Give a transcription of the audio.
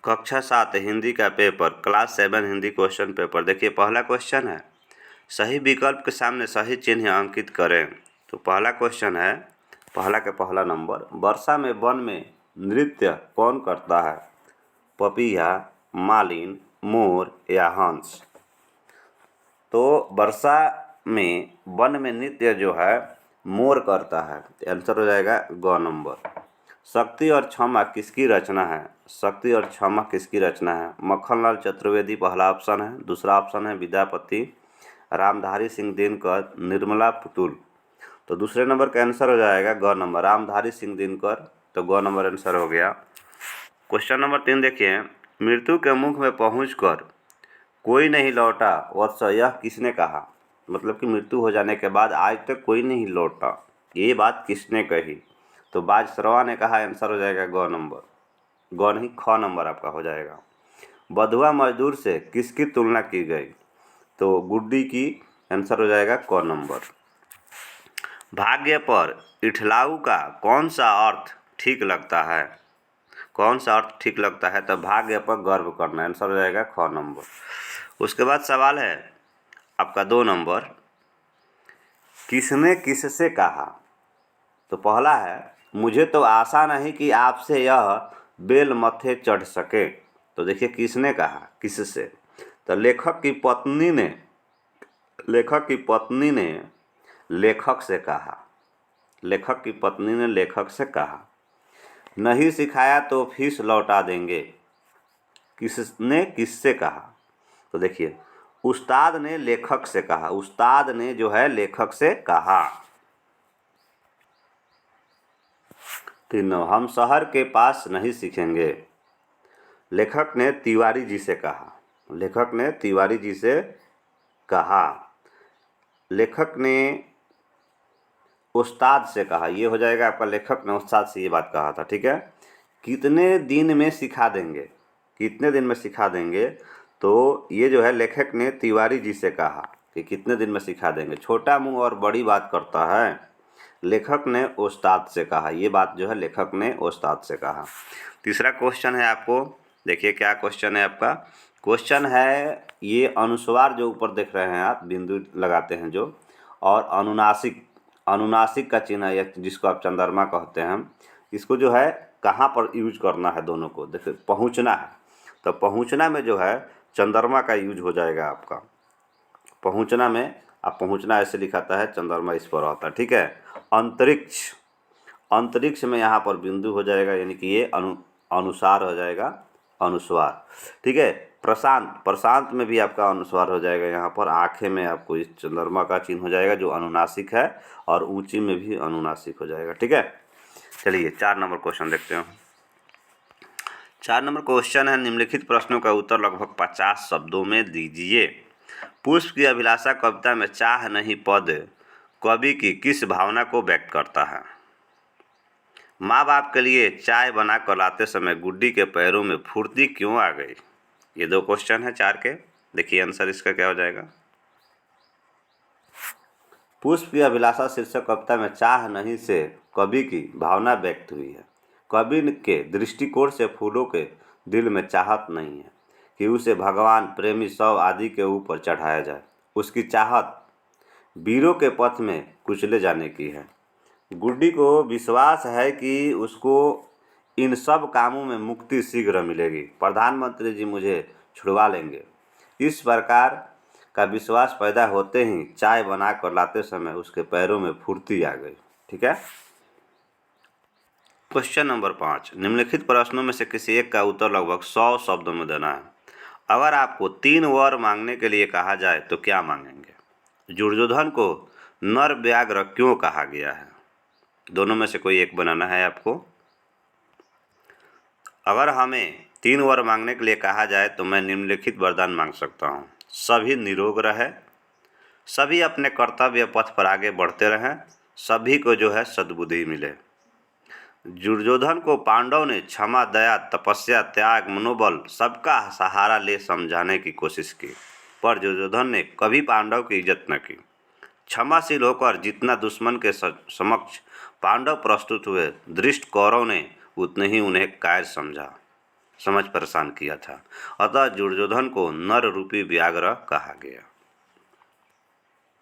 कक्षा 7 हिंदी का paper, class 7 Hindi question paper. देखिए पहला क्वेश्चन है, सही विकल्प के सामने सही चिन्ह अंकित करें। तो पहला क्वेश्चन है, पहला के पहला नंबर, वर्षा में वन में नृत्य कौन करता है? पपीहा, मालिन, मोर या हंस? तो वर्षा में वन में नृत्य जो है मोर करता है। आंसर हो जाएगा ग नंबर। शक्ति और क्षमा किसकी रचना है? शक्ति और क्षमा किसकी रचना है? मक्खनलाल चतुर्वेदी पहला ऑप्शन है। दूसरा ऑप्शन है विद्यापति रामधारी सिंह दिनकर, निर्मला पुतुल। तो दूसरे नंबर का आंसर हो जाएगा ग नंबर, रामधारी सिंह दिनकर। तो ग नंबर आंसर हो गया। क्वेश्चन नंबर 3 देखिए, मृत्यु के मुख में पहुंचकर कोई नहीं लौटा वत्स, यह किसने कहा? मतलब कि मृत्यु हो जाने के बाद आज तक कोई नहीं लौटा, ये बात किसने कही? तो बाजसरवा ने कहा। आंसर हो जाएगा ग नंबर, ग नहीं ख नंबर आपका हो जाएगा। बधुआ मजदूर से किसकी तुलना की गई? तो गुड्डी की। आंसर हो जाएगा क नंबर। भाग्य पर इठलाऊ का कौन सा अर्थ ठीक लगता है? कौन सा अर्थ ठीक लगता है? तो भाग्य पर गर्व करना। आंसर हो जाएगा ख नंबर। उसके बाद सवाल है आपका 2 नंबर, किसने किससे कहा? तो पहला है, मुझे तो आशा नहीं कि आपसे यह बेल मथे चढ़ सके। तो देखिए किसने कहा, किससे? तो लेखक की पत्नी ने लेखक से कहा। लेखक की पत्नी ने लेखक से कहा। नहीं सिखाया तो फीस लौटा देंगे, किसने किससे कहा? तो देखिए उस्ताद ने लेखक से कहा। उस्ताद ने जो है लेखक से कहा। 3, हम शहर के पास नहीं सीखेंगे, लेखक ने तिवारी जी से कहा। लेखक ने तिवारी जी से कहा। लेखक ने उस्ताद से कहा। ये हो जाएगा आपका, लेखक ने उस्ताद से ये बात कहा था। ठीक है। कितने दिन में सिखा देंगे? कितने दिन में सिखा देंगे? तो ये जो है लेखक ने तिवारी जी से कहा कि कितने दिन में सिखा देंगे। छोटा मुंह और बड़ी बात करता है, लेखक ने उस्ताद से कहा। ये बात जो है लेखक ने उस्ताद से कहा। तीसरा क्वेश्चन है आपको, देखिए क्या क्वेश्चन है आपका। क्वेश्चन है ये अनुस्वार जो ऊपर देख रहे हैं आप, बिंदु लगाते हैं जो, और अनुनासिक का चिन्ह है जिसको आप चंद्रमा कहते हैं, इसको जो है कहाँ पर यूज करना है? दोनों को देखिए, पहुँचना है तो पहुँचना में जो है चंद्रमा का यूज हो जाएगा आपका। पहुँचना में आप पहुँचना ऐसे लिखाता है, चंद्रमा इस पर आता है। ठीक है। अंतरिक्ष में यहाँ पर बिंदु हो जाएगा, यानी कि ये अनुसार हो जाएगा, अनुस्वार। ठीक है। प्रशांत में भी आपका अनुस्वार हो जाएगा। यहाँ पर आँखें में आपको इस चंद्रमा का चिन्ह हो जाएगा जो अनुनासिक है, और ऊंची में भी अनुनासिक हो जाएगा। ठीक है। चलिए 4 नंबर क्वेश्चन देखते हैं। 4 नंबर क्वेश्चन है, निम्नलिखित प्रश्नों का उत्तर लगभग 50 शब्दों में दीजिए। पुष्प की अभिलाषा कविता में चाह नहीं पद कवि की किस भावना को व्यक्त करता है? माँ बाप के लिए चाय बना कर लाते समय गुड्डी के पैरों में फुर्ती क्यों आ गई? ये 2 क्वेश्चन है 4 के। देखिए आंसर इसका क्या हो जाएगा। पुष्प की अभिलाषा शीर्षक कविता में चाह नहीं से कवि की भावना व्यक्त हुई है। कवि के दृष्टिकोण से फूलों के दिल में चाहत नहीं है कि उसे भगवान, प्रेमी, शव आदि के ऊपर चढ़ाया जाए। उसकी चाहत वीरों के पथ में कुचले जाने की है। गुड्डी को विश्वास है कि उसको इन सब कामों में मुक्ति शीघ्र मिलेगी। प्रधानमंत्री जी मुझे छुड़वा लेंगे। इस प्रकार का विश्वास पैदा होते ही चाय बना कर लाते समय उसके पैरों में फुर्ती आ गई। ठीक है। क्वेश्चन नंबर 5, निम्नलिखित प्रश्नों में से किसी एक का उत्तर लगभग 100 शब्दों में देना है। अगर आपको 3 वर मांगने के लिए कहा जाए तो क्या मांगेंगे? दुर्योधन को नर व्याघ्र क्यों कहा गया है? दोनों में से कोई एक बनाना है आपको। अगर हमें 3 वर मांगने के लिए कहा जाए तो मैं निम्नलिखित वरदान मांग सकता हूँ। सभी निरोग रहे, सभी अपने कर्तव्य पथ पर आगे बढ़ते रहें, सभी को जो है सद्बुद्धि मिले। दुर्योधन को पांडव ने क्षमा, दया, तपस्या, त्याग, मनोबल सबका सहारा ले समझाने की कोशिश की, पर दुर्योधन ने कभी पांडव की इज्जत न की। क्षमाशील होकर जितना दुश्मन के समक्ष पांडव प्रस्तुत हुए, दृष्ट कौरव ने उतने ही उन्हें कायर समझा। समझ परेशान किया था। अतः दुर्योधन को नर रूपी व्याघ्र कहा गया।